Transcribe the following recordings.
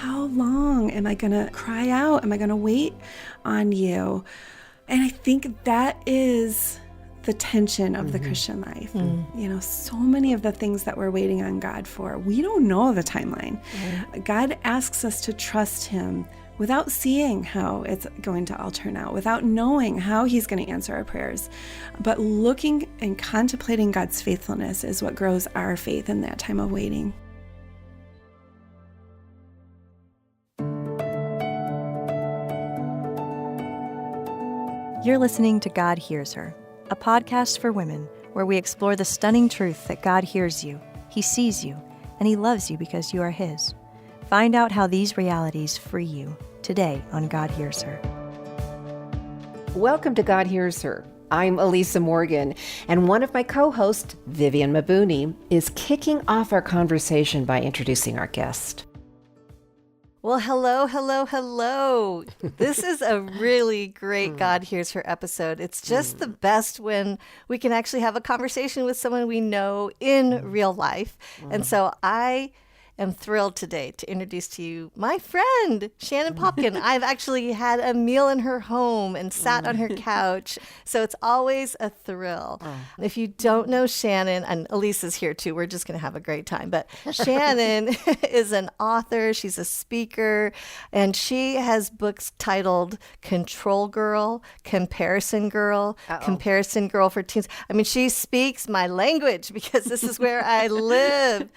How long am I going to cry out? Am I going to wait on you? And I think that is the tension of the Christian life. So many of the things that we're waiting on God for, we don't know the timeline. God asks us to trust him without seeing how it's going to all turn out, without knowing how he's going to answer our prayers. But looking and contemplating God's faithfulness is what grows our faith in that time of waiting. You're listening to God Hears Her, a podcast for women where we explore the stunning truth that God hears you, he sees you, and he loves you because you are his. Find out how these realities free you today on God Hears Her. Welcome to God Hears Her. I'm Elisa Morgan, and one of my co-hosts, Vivian Mabuni, is kicking off our conversation by introducing our guest. Well, hello. This is a really great God Hears Her episode. It's just the best when we can actually have a conversation with someone we know in real life. And so I am thrilled today to introduce to you my friend, Shannon Popkin. I've actually had a meal in her home and sat on her couch, so it's always a thrill. If you don't know Shannon, and Elisa's here too, we're just going to have a great time, but Shannon is an author, she's a speaker, and she has books titled Control Girl, Comparison Girl, Comparison Girl for Teens. I mean, she speaks my language because this is where I live.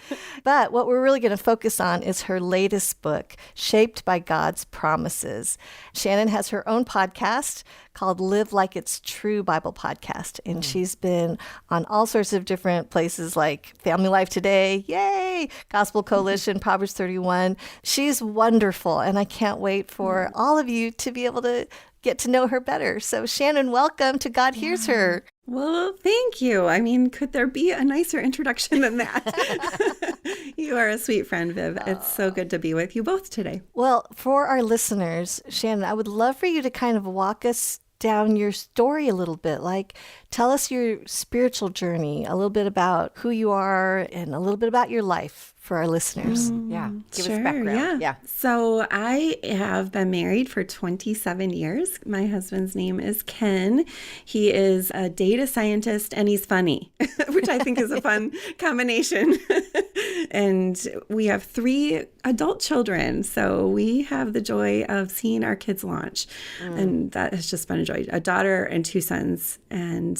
But what we're really going to focus on is her latest book, Shaped by God's Promises. Shannon has her own podcast called Live Like It's True Bible Podcast, and she's been on all sorts of different places like Family Life Today, yay, Gospel Coalition, Proverbs 31. She's wonderful, and I can't wait for all of you to be able to get to know her better. So Shannon, welcome to God Hears Her. Well, thank you. I mean, could there be a nicer introduction than that? You are a sweet friend, Viv. It's so good to be with you both today. Well, for our listeners, Shannon, I would love for you to kind of walk us down your story a little bit. Like, tell us your spiritual journey, a little bit about who you are and a little bit about your life for our listeners. Give us background. Yeah. So I have been married for 27 years. My husband's name is Ken. He is a data scientist and he's funny, which I think is a fun combination. And we have 3 adult children. So we have the joy of seeing our kids launch. And that has just been a joy. A daughter and 2 sons. And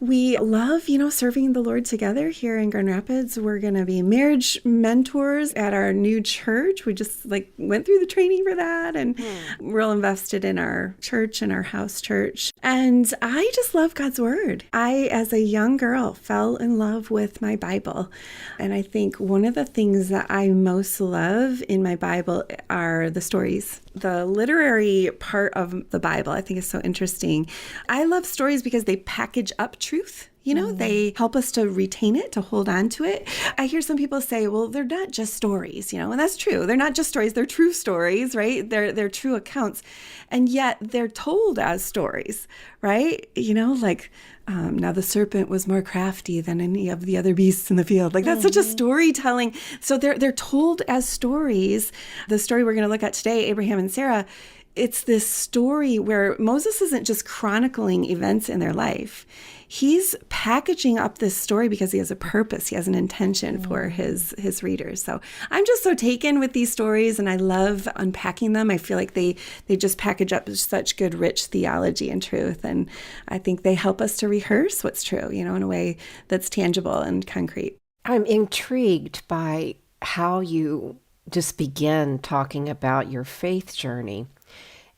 we love, serving the Lord together here in Grand Rapids. We're going to be marriage mentors at our new church. We just went through the training for that and real invested in our church and our house church. And I just love God's word. I, as a young girl, fell in love with my Bible. And I think one of the things that I most love in my Bible are the stories. The literary part of the Bible, I think, is so interesting. I love stories because they package up truth. They help us to retain it, to hold on to it. I hear some people say, well, they're not just stories, and that's true. They're not just stories. They're true stories, right? They're true accounts. And yet they're told as stories, right? Now the serpent was more crafty than any of the other beasts in the field. That's such a storytelling. So they're told as stories. The story we're going to look at today, Abraham and Sarah, it's this story where Moses isn't just chronicling events in their life. He's packaging up this story because he has a purpose. He has an intention for his readers. So I'm just so taken with these stories, and I love unpacking them. I feel like they just package up such good, rich theology and truth. And I think they help us to rehearse what's true, in a way that's tangible and concrete. I'm intrigued by how you just begin talking about your faith journey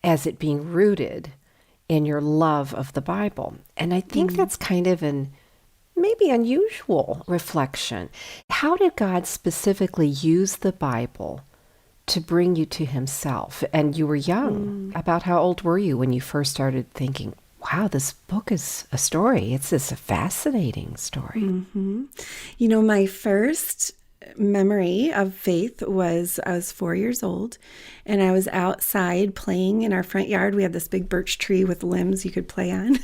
as it being rooted in your love of the Bible. And I think that's kind of an maybe unusual reflection. How did God specifically use the Bible to bring you to himself? And you were young. About how old were you when you first started thinking, wow, this book is a story. It's a fascinating story. My first memory of faith was I was 4 years old, and I was outside playing in our front yard. We had this big birch tree with limbs you could play on.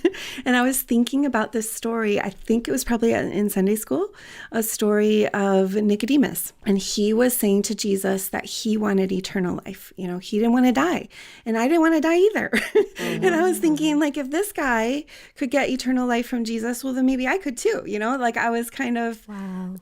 And I was thinking about this story. I think it was probably in Sunday school, a story of Nicodemus. And he was saying to Jesus that he wanted eternal life. You know, he didn't want to die. And I didn't want to die either. And I was thinking, like, if this guy could get eternal life from Jesus, well, then maybe I could too. You know, like I was kind of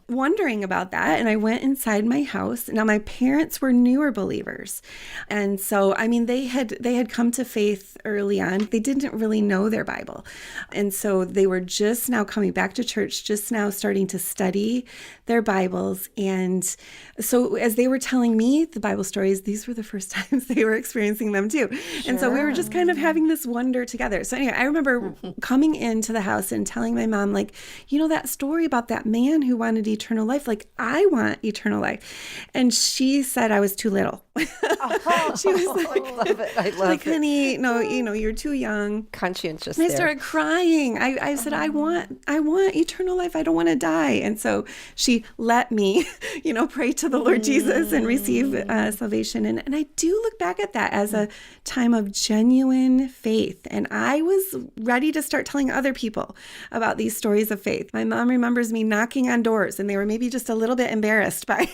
wondering about that. And I went inside my house. Now, my parents were newer believers. And so, I mean, they had come to faith early on. They didn't really know their Bible. And so they were just now coming back to church, just now starting to study their Bibles. And so as they were telling me the Bible stories, these were the first times they were experiencing them too. Sure. And so we were just kind of having this wonder together. So anyway, I remember coming into the house and telling my mom, like, you know, that story about that man who wanted eternal life, like, I want eternal life. And she said I was too little. She was like, I love it. I love like, it. honey, no, you know, you're too young. Conscientious And I there. started crying. I said, I want eternal life. I don't want to die. And so she let me, you know, pray to the Lord Jesus and receive salvation. And I do look back at that as a time of genuine faith. And I was ready to start telling other people about these stories of faith. My mom remembers me knocking on doors, and they were maybe just a little bit embarrassed by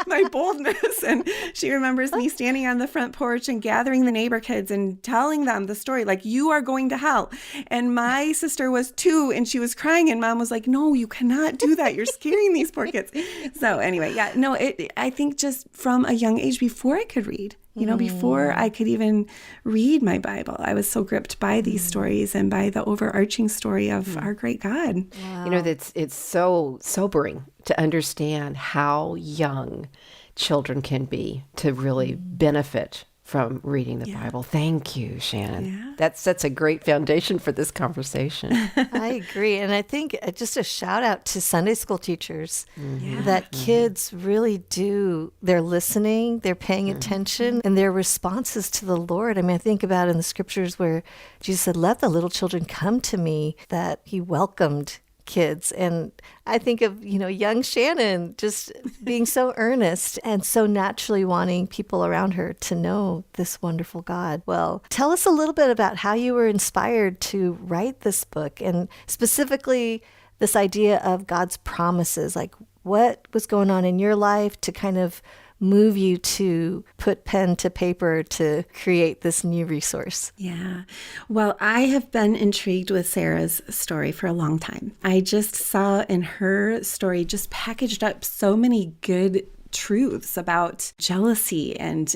my boldness. And she remembers me standing on the front porch and gathering the neighbor kids and telling them the story, like, you are going to hell. And my sister was 2, and she was crying, and mom was like, no, you cannot do that. You're scaring these poor kids. So anyway, yeah, no, I think just from a young age, before I could read, you know, before I could even read my Bible, I was so gripped by these stories and by the overarching story of our great God. Wow. You know, it's so sobering to understand how young children can be to really benefit from reading the Bible. Thank you, Shannon. Yeah. That sets a great foundation for this conversation. I agree. And I think just a shout out to Sunday school teachers that kids really do. They're listening, they're paying attention, and their responses to the Lord. I mean, I think about in the scriptures where Jesus said, let the little children come to me, that he welcomed kids. And I think of, you know, young Shannon just being so earnest and so naturally wanting people around her to know this wonderful God. Well, tell us a little bit about how you were inspired to write this book, and specifically this idea of God's promises. Like, what was going on in your life to kind of move you to put pen to paper to create this new resource? Yeah. Well, I have been intrigued with Sarah's story for a long time. I just saw in her story just packaged up so many good truths about jealousy and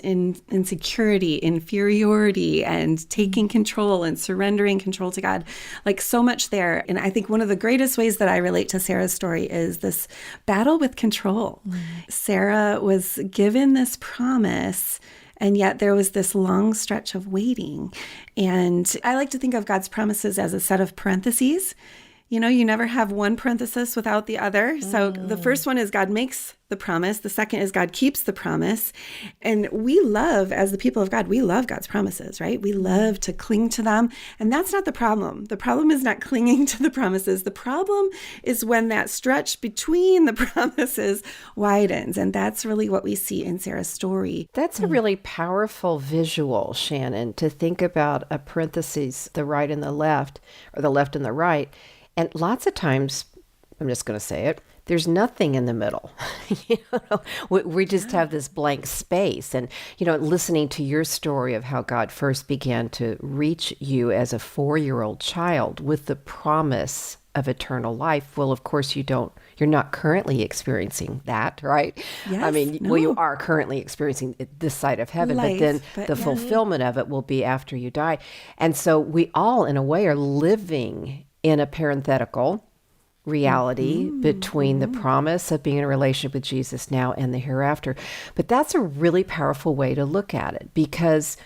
insecurity, inferiority, and taking control and surrendering control to God, like so much there. And I think one of the greatest ways that I relate to Sarah's story is this battle with control. Sarah was given this promise, and yet there was this long stretch of waiting. And I like to think of God's promises as a set of parentheses. You know, you never have one parenthesis without the other. So the first one is God makes the promise. The second is God keeps the promise. And we love, as the people of God, we love God's promises, right? We love to cling to them. And that's not the problem. The problem is not clinging to the promises. The problem is when that stretch between the promises widens. And that's really what we see in Sarah's story. That's a really powerful visual, Shannon, to think about a parentheses, the right and the left, or the left and the right. And lots of times, I'm just going to say it, there's nothing in the middle. You know, we just have this blank space. And, you know, listening to your story of how God first began to reach you as a 4-year-old child with the promise of eternal life. Well, of course, you're not currently experiencing that, right? Yes, I mean, no. well, you are currently experiencing this side of heaven, Life, but then but the yeah. fulfillment of it will be after you die. And so we all, in a way, are living in a parenthetical reality between the promise of being in a relationship with Jesus now and the hereafter. But that's a really powerful way to look at it, because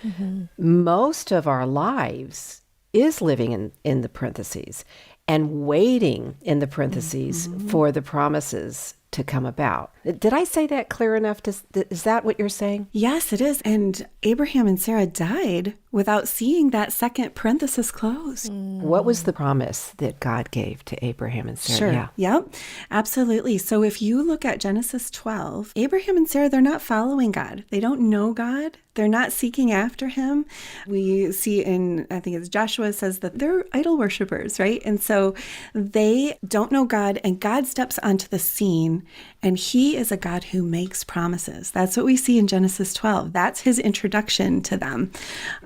most of our lives is living in the parentheses and waiting in the parentheses for the promises to come about. Did I say that clear enough? Is that what you're saying? Yes, it is. And Abraham and Sarah died without seeing that second parenthesis close. What was the promise that God gave to Abraham and Sarah? Sure. Yeah. Yep. Absolutely. So if you look at Genesis 12, Abraham and Sarah, they're not following God. They don't know God. They're not seeking after him. We see in, I think it's Joshua says that they're idol worshipers, right? And so they don't know God, and God steps onto the scene, and he is a God who makes promises. That's what we see in Genesis 12. That's his introduction to them.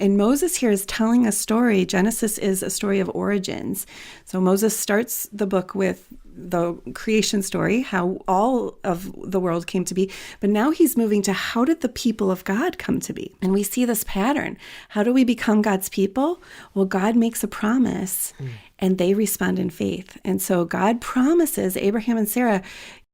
And Moses here is telling a story. Genesis is a story of origins. So Moses starts the book with the creation story, how all of the world came to be. But now he's moving to how did the people of God come to be? And we see this pattern. How do we become God's people? Well, God makes a promise and they respond in faith. And so God promises Abraham and Sarah,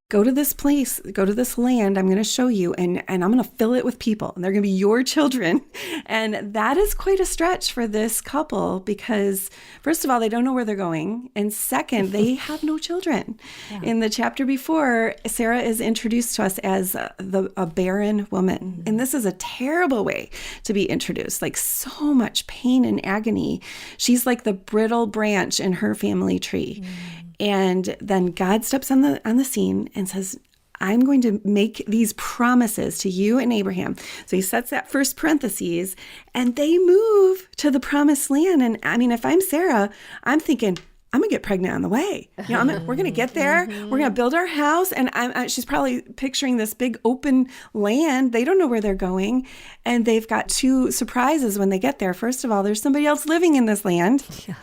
go to this place, go to this land, I'm going to show you, and I'm going to fill it with people, and they're going to be your children. And that is quite a stretch for this couple because, first of all, they don't know where they're going. And second, they have no children. Yeah. In the chapter before, Sarah is introduced to us as a barren woman. And this is a terrible way to be introduced, like so much pain and agony. She's like the brittle branch in her family tree. And then God steps on the scene and says, I'm going to make these promises to you and Abraham. So he sets that first parentheses and they move to the promised land. And I mean, if I'm Sarah, I'm thinking, I'm going to get pregnant on the way. You know, we're going to get there. We're going to build our house. And she's probably picturing this big open land. They don't know where they're going. And they've got two surprises when they get there. First of all, there's somebody else living in this land. Yeah.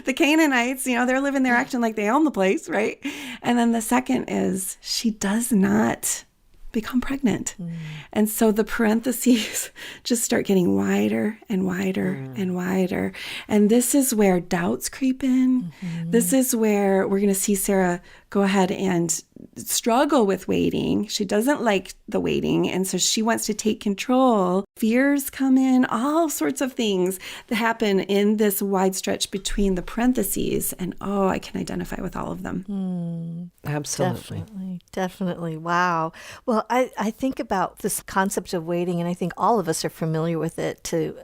The Canaanites, you know, they're living there acting like they own the place, right? And then the second is she does not become pregnant. And so the parentheses just start getting wider and wider and wider. And this is where doubts creep in. This is where we're going to see Sarah go ahead and struggle with waiting. She doesn't like the waiting. And so she wants to take control. Fears come in, all sorts of things that happen in this wide stretch between the parentheses. And I can identify with all of them. Absolutely. Definitely. Wow. Well, I think about this concept of waiting, and I think all of us are familiar with it to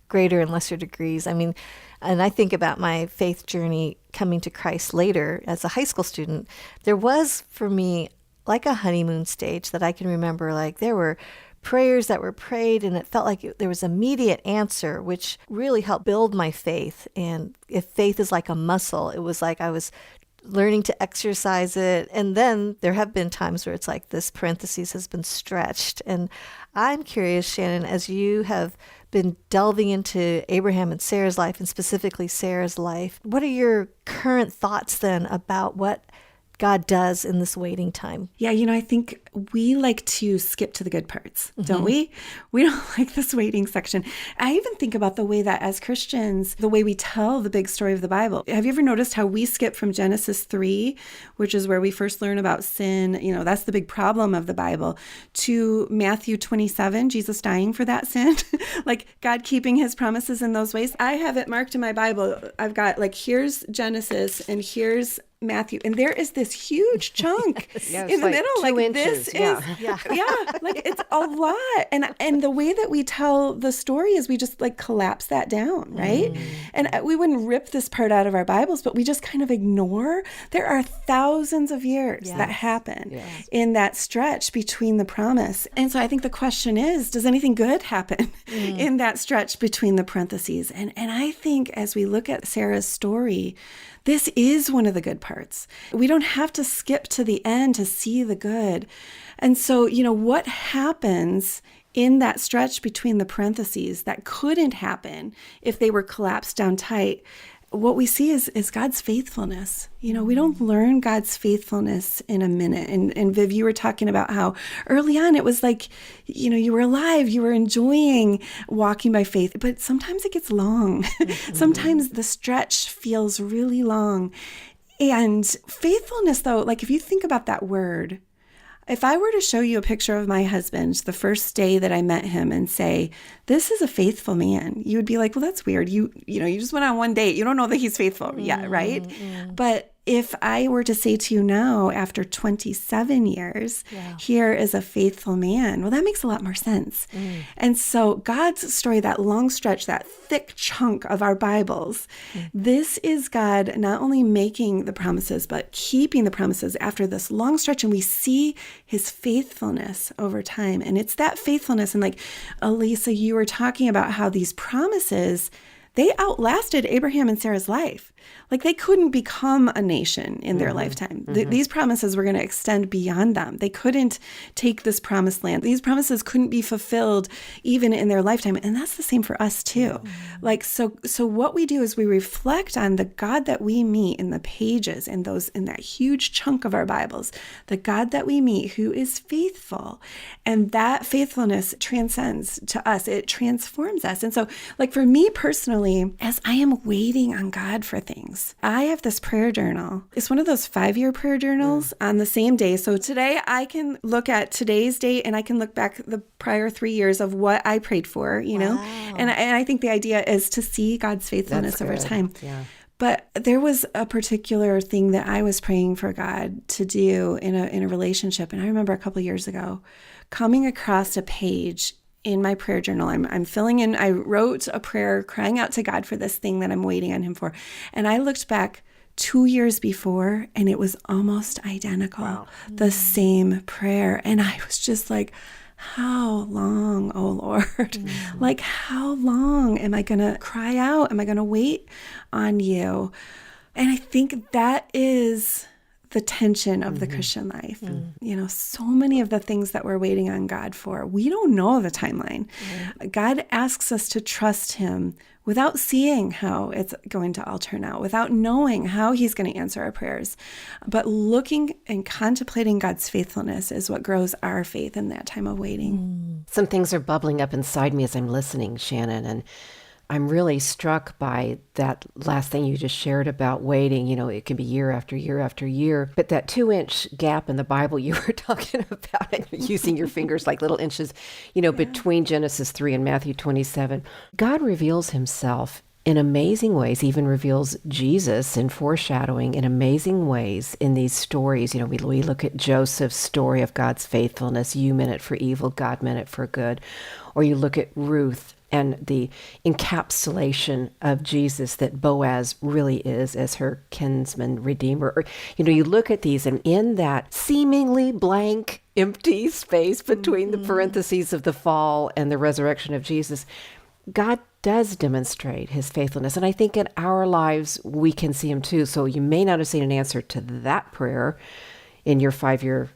greater and lesser degrees. I mean, and I think about my faith journey coming to Christ later as a high school student. There was, for me, like a honeymoon stage that I can remember. Like there were prayers that were prayed and it felt like there was immediate answer, which really helped build my faith. And if faith is like a muscle, it was like I was learning to exercise it. And then there have been times where it's like this parenthesis has been stretched. And I'm curious, Shannon, as you have been delving into Abraham and Sarah's life, and specifically Sarah's life, what are your current thoughts then about what God does in this waiting time? Yeah, I think we like to skip to the good parts, don't we? We don't like this waiting section. I even think about the way that as Christians, the way we tell the big story of the Bible. Have you ever noticed how we skip from Genesis 3, which is where we first learn about sin, that's the big problem of the Bible, to Matthew 27, Jesus dying for that sin, like God keeping his promises in those ways. I have it marked in my Bible. I've got here's Genesis and here's Matthew, and there is this huge chunk in the middle. Like 2 inches. This is, like it's a lot. And the way that we tell the story is we just collapse that down, right? And we wouldn't rip this part out of our Bibles, but we just kind of ignore. There are thousands of years that happen in that stretch between the promise. And so I think the question is, does anything good happen in that stretch between the parentheses? And I think as we look at Sarah's story, this is one of the good parts. We don't have to skip to the end to see the good. And so, what happens in that stretch between the parentheses that couldn't happen if they were collapsed down tight? What we see is God's faithfulness. We don't learn God's faithfulness in a minute. And Viv, you were talking about how early on it was like, you were alive, you were enjoying walking by faith, but sometimes it gets long. Sometimes the stretch feels really long. And faithfulness, though, if you think about that word, if I were to show you a picture of my husband the first day that I met him and say, this is a faithful man, you would be like, well, that's weird. You just went on one date. You don't know that he's faithful yet, right? But if I were to say to you now, after 27 years, here is a faithful man, well, that makes a lot more sense. And so God's story, that long stretch, that thick chunk of our Bibles, this is God not only making the promises, but keeping the promises after this long stretch. And we see his faithfulness over time. And it's that faithfulness. And like, Elisa, you were talking about how these promises, they outlasted Abraham and Sarah's life. Like they couldn't become a nation in their lifetime. These promises were going to extend beyond them. They couldn't take this promised land. These promises couldn't be fulfilled even in their lifetime. And that's the same for us too. Like, so what we do is we reflect on the God that we meet in the pages in that huge chunk of our Bibles, the God that we meet who is faithful. And that faithfulness transcends to us. It transforms us. And so like for me personally, as I am waiting on God for things, I have this prayer journal. It's one of those 5-year prayer journals on the same day. So today I can look at today's date and I can look back the prior 3 years of what I prayed for, you know? And I think the idea is to see God's faithfulness over time. Yeah. But there was a particular thing that I was praying for God to do in a relationship. And I remember a couple of years ago coming across a page in my prayer journal. I'm filling in, I wrote a prayer crying out to God for this thing that I'm waiting on him for. And I looked back 2 years before and it was almost identical, the same prayer. And I was just like, how long, oh Lord? Like, how long am I going to cry out? Am I going to wait on you? And I think that is the tension of the Christian life. You know, so many of the things that we're waiting on God for, we don't know the timeline. God asks us to trust him without seeing how it's going to all turn out, without knowing how he's going to answer our prayers. But looking and contemplating God's faithfulness is what grows our faith in that time of waiting. Some things are bubbling up inside me as I'm listening, Shannon, and I'm really struck by that last thing you just shared about waiting. You know, it can be year after year after year. But that 2-inch gap in the Bible you were talking about, and using your fingers like little inches, you know, between Genesis 3 and Matthew 27, God reveals himself in amazing ways, even reveals Jesus in foreshadowing in amazing ways in these stories. You know, we look at Joseph's story of God's faithfulness. You meant it for evil, God meant it for good. Or you look at Ruth and the encapsulation of Jesus that Boaz really is as her kinsman redeemer. Or, you know, you look at these and in that seemingly blank, empty space between the parentheses of the fall and the resurrection of Jesus, God does demonstrate his faithfulness. And I think in our lives, we can see him too. So you may not have seen an answer to that prayer in your 5-year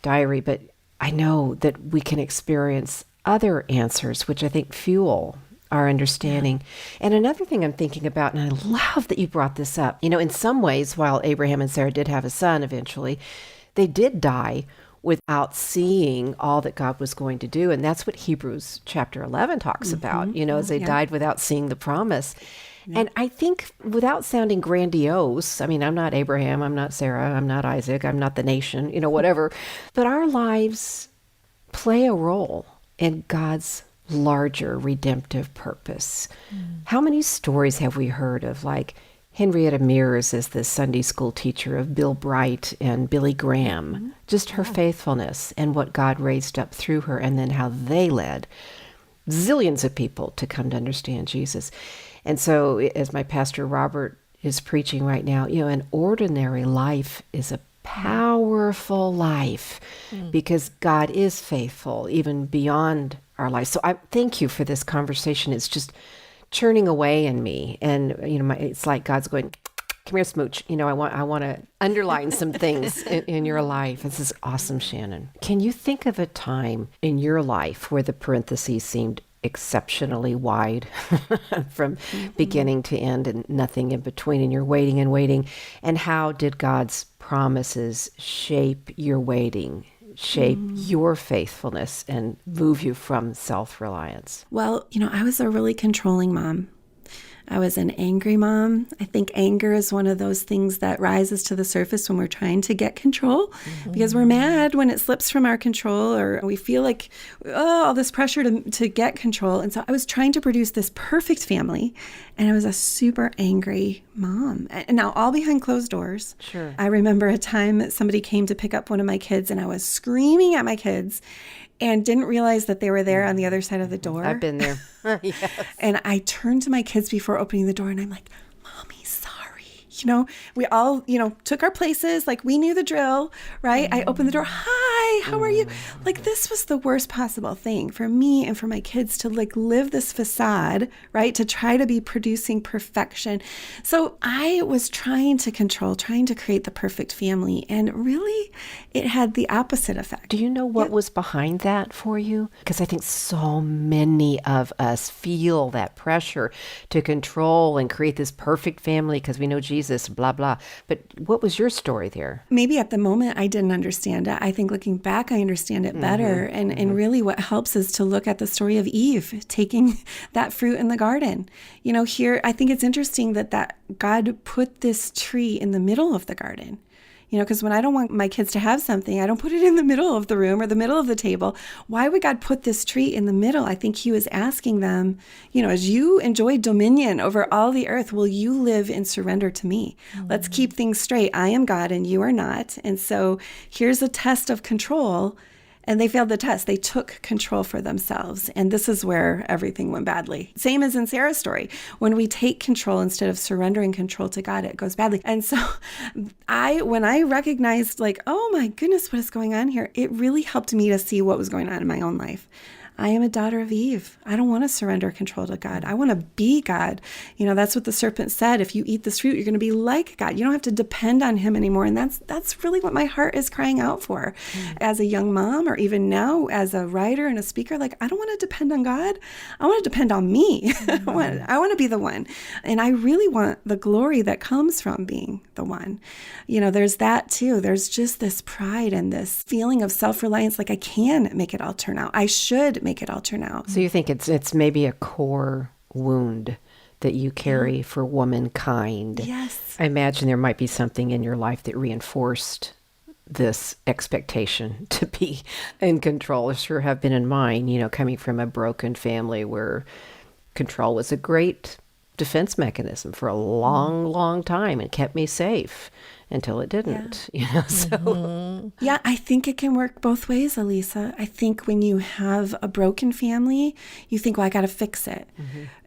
diary, but I know that we can experience other answers, which I think fuel our understanding. And another thing I'm thinking about, and I love that you brought this up, you know, in some ways, while Abraham and Sarah did have a son eventually, they did die without seeing all that God was going to do. And that's what Hebrews chapter 11 talks about, you know, as they died without seeing the promise. And I think without sounding grandiose, I mean, I'm not Abraham, I'm not Sarah, I'm not Isaac, I'm not the nation, you know, whatever, but our lives play a role in God's larger redemptive purpose. How many stories have we heard of, like Henrietta Mears as the Sunday school teacher of Bill Bright and Billy Graham, just her faithfulness and what God raised up through her, and then how they led zillions of people to come to understand Jesus. And so as my pastor Robert is preaching right now, you know, an ordinary life is a powerful life because God is faithful even beyond our lives. So I thank you for this conversation. It's just churning away in me. And, you know, it's like God's going, come here, smooch. You know, I want to underline some things in your life. This is awesome, Shannon. Can you think of a time in your life where the parentheses seemed exceptionally wide from beginning to end and nothing in between, and you're waiting and waiting? And how did God's promises shape your waiting, shape your faithfulness, and move you from self-reliance? Well, you know, I was a really controlling mom. I was an angry mom. I think anger is one of those things that rises to the surface when we're trying to get control because we're mad when it slips from our control, or we feel like, all this pressure to get control. And so I was trying to produce this perfect family, and I was a super angry mom. And now all behind closed doors. Sure. I remember a time that somebody came to pick up one of my kids, and I was screaming at my kids and didn't realize that they were there on the other side of the door. I've been there. Yes. And I turned to my kids before opening the door, and I'm like, Mommy, sorry. We all, took our places. Like, we knew the drill, right? I opened the door. Hi, how are you? Like, this was the worst possible thing for me and for my kids to live this facade, right? To try to be producing perfection. So I was trying to control, trying to create the perfect family. And really, it had the opposite effect. Do you know what was behind that for you? Because I think so many of us feel that pressure to control and create this perfect family because we know Jesus, blah, blah. But what was your story there? Maybe at the moment I didn't understand it. I think looking back, I understand it better. And really what helps is to look at the story of Eve taking that fruit in the garden. Here, I think it's interesting that God put this tree in the middle of the garden. Because when I don't want my kids to have something, I don't put it in the middle of the room or the middle of the table. Why would God put this tree in the middle? I think he was asking them, as you enjoy dominion over all the earth, will you live in surrender to me? Let's keep things straight. I am God and you are not. And so here's a test of control. And they failed the test. They took control for themselves. And this is where everything went badly. Same as in Sarah's story. When we take control instead of surrendering control to God, it goes badly. And so when I recognized oh my goodness, what is going on here? It really helped me to see what was going on in my own life. I am a daughter of Eve. I don't want to surrender control to God. I want to be God. That's what the serpent said. If you eat this fruit, you're going to be like God. You don't have to depend on him anymore. And that's really what my heart is crying out for. As a young mom, or even now as a writer and a speaker, I don't want to depend on God. I want to depend on me. I want to be the one. And I really want the glory that comes from being the one. There's that too. There's just this pride and this feeling of self-reliance, I can make it all turn out. I should make it all turn out. So you think it's maybe a core wound that you carry for womankind. Yes. I imagine there might be something in your life that reinforced this expectation to be in control. There sure have been in mine, coming from a broken family where control was a great defense mechanism for a long, long time and kept me safe until it didn't, so. Yeah, I think it can work both ways, Elisa. I think when you have a broken family, you think, well, I got to fix it.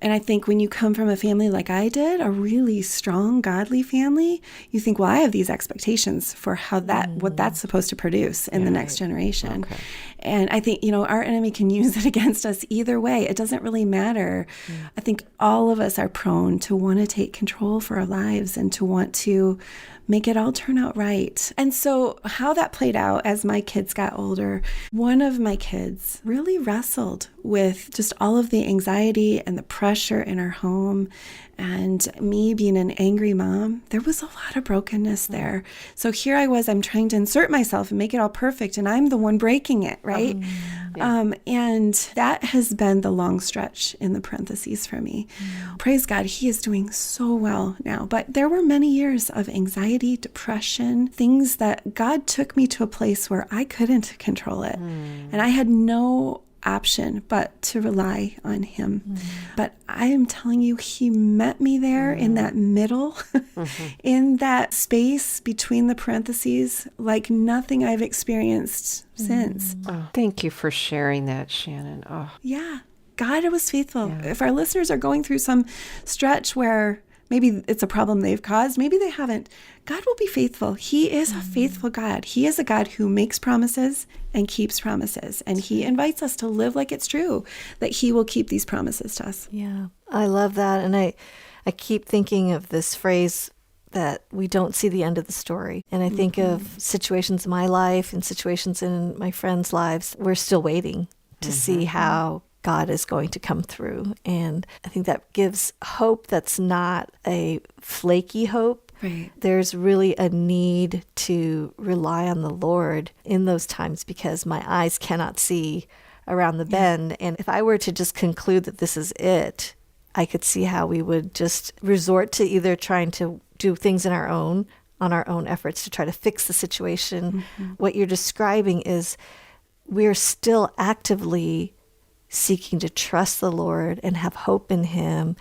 And I think when you come from a family like I did, a really strong, godly family, you think, well, I have these expectations for how what that's supposed to produce in the next generation. Okay. And I think, our enemy can use it against us either way. It doesn't really matter. I think all of us are prone to want to take control for our lives and to want to make it all turn out right. And so how that played out as my kids got older, one of my kids really wrestled with just all of the anxiety and the pressure in our home. And me being an angry mom, there was a lot of brokenness there. So here I was, I'm trying to insert myself and make it all perfect, and I'm the one breaking it, right? And that has been the long stretch in the parentheses for me. Praise God, he is doing so well now. But there were many years of anxiety, depression, things that God took me to a place where I couldn't control it. And I had no option but to rely on him. But I am telling you, he met me there in that middle, in that space between the parentheses, like nothing I've experienced since. Oh, thank you for sharing that, Shannon. Oh. Yeah, God was faithful. Yeah. If our listeners are going through some stretch where maybe it's a problem they've caused, maybe they haven't, God will be faithful. He is a faithful God. He is a God who makes promises and keeps promises. And he invites us to live like it's true, that he will keep these promises to us. Yeah, I love that. And I keep thinking of this phrase that we don't see the end of the story. And I think of situations in my life and situations in my friends' lives. We're still waiting to see how God is going to come through. And I think that gives hope that's not a flaky hope. Right. There's really a need to rely on the Lord in those times because my eyes cannot see around the bend. And if I were to just conclude that this is it, I could see how we would just resort to either trying to do things on our own efforts to try to fix the situation. What you're describing is we're still actively seeking to trust the Lord and have hope in him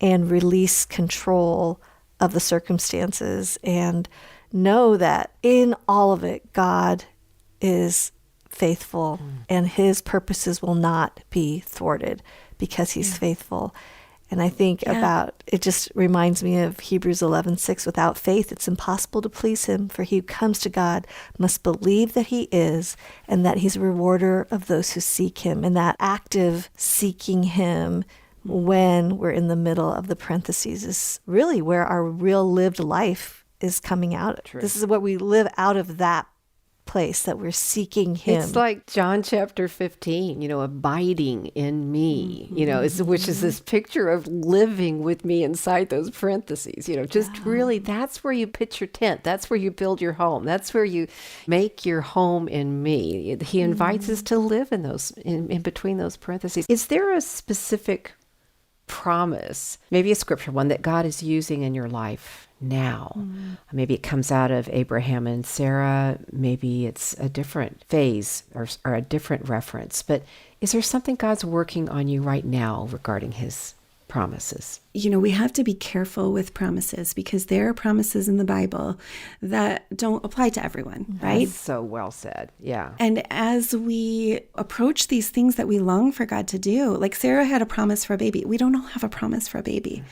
and release control of the circumstances and know that in all of it, God is faithful and his purposes will not be thwarted because he's faithful. And I think about, it just reminds me of Hebrews 11:6, without faith, it's impossible to please him, for he who comes to God must believe that he is, and that he's a rewarder of those who seek him. And that active seeking him when we're in the middle of the parentheses is really where our real lived life is coming out. True. This is what we live out of, that place that we're seeking him. It's like John chapter 15, abiding in me, which is this picture of living with me inside those parentheses, really, that's where you pitch your tent. That's where you build your home. That's where you make your home in me. He invites us to live in those, in between those parentheses. Is there a specific promise, maybe a scripture one, that God is using in your life now? Maybe it comes out of Abraham and Sarah. Maybe it's a different phase or a different reference. But is there something God's working on you right now regarding his promises? We have to be careful with promises because there are promises in the Bible that don't apply to everyone, right? That's so well said. Yeah. And as we approach these things that we long for God to do, like Sarah had a promise for a baby. We don't all have a promise for a baby.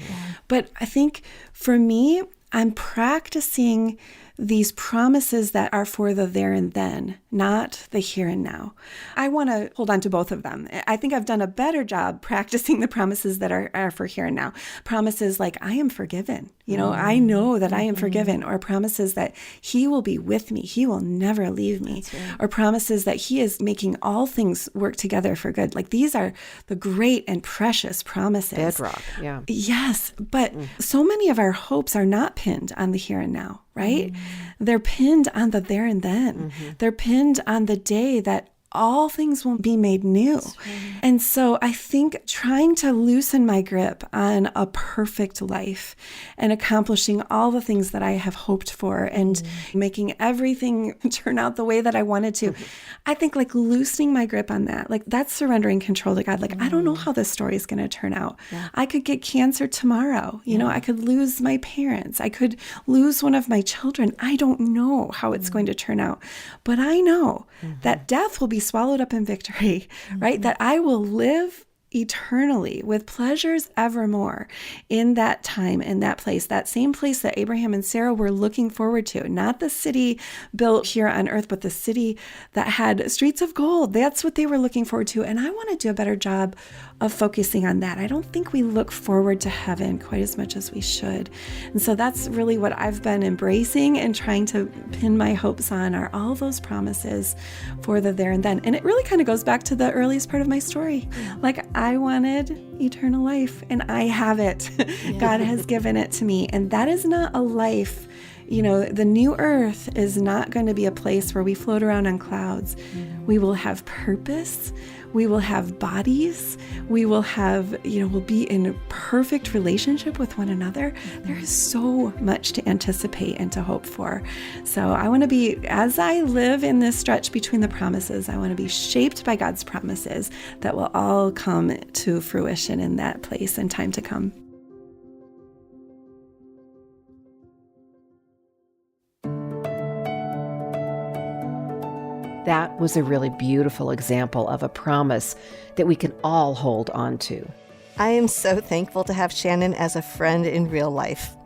But I think for me, I'm practicing these promises that are for the there and then, not the here and now. I want to hold on to both of them. I think I've done a better job practicing the promises that are for here and now. Promises like, I am forgiven. I know that I am forgiven. Or promises that he will be with me. He will never leave me. Right. Or promises that he is making all things work together for good. Like these are the great and precious promises. Bedrock, yeah. Yes, but so many of our hopes are not pinned on the here and now. Right? They're pinned on the there and then. They're pinned on the day that all things will be made new. Right. And so I think trying to loosen my grip on a perfect life and accomplishing all the things that I have hoped for and making everything turn out the way that I wanted to, I think like loosening my grip on that, like that's surrendering control to God. Like, I don't know how this story is going to turn out. Yeah. I could get cancer tomorrow. I could lose my parents. I could lose one of my children. I don't know how it's going to turn out, but I know that death will be swallowed up in victory, right? That I will live eternally with pleasures evermore in that time, in that place, that same place that Abraham and Sarah were looking forward to, not the city built here on earth, but the city that had streets of gold. That's what they were looking forward to. And I want to do a better job of focusing on that. I don't think we look forward to heaven quite as much as we should. And so that's really what I've been embracing and trying to pin my hopes on, are all those promises for the there and then. And it really kind of goes back to the earliest part of my story. Like, I wanted eternal life and I have it. God has given it to me. And that is not a life, the new earth is not going to be a place where we float around on clouds. We will have purpose. We will have bodies. We will have, we'll be in a perfect relationship with one another. There is so much to anticipate and to hope for. So I want to be, as I live in this stretch between the promises, I want to be shaped by God's promises that will all come to fruition in that place and time to come. That was a really beautiful example of a promise that we can all hold on to. I am so thankful to have Shannon as a friend in real life.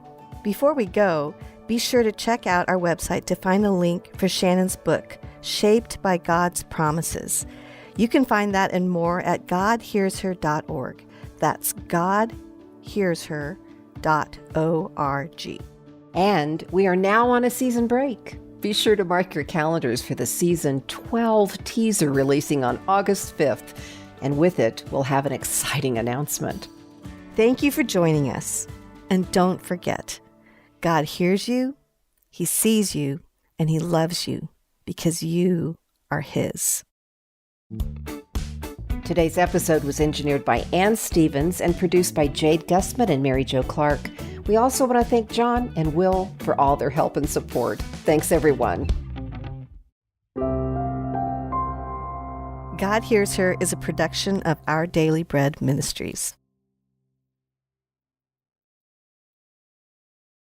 Before we go, be sure to check out our website to find a link for Shannon's book, Shaped by God's Promises. You can find that and more at godhearsher.org. That's godhearsher.org. And we are now on a season break. Be sure to mark your calendars for the Season 12 teaser releasing on August 5th. And with it, we'll have an exciting announcement. Thank you for joining us. And don't forget, God hears you, He sees you, and He loves you because you are His. Today's episode was engineered by Ann Stevens and produced by Jade Gustman and Mary Jo Clark. We also want to thank John and Will for all their help and support. Thanks, everyone. God Hears Her is a production of Our Daily Bread Ministries.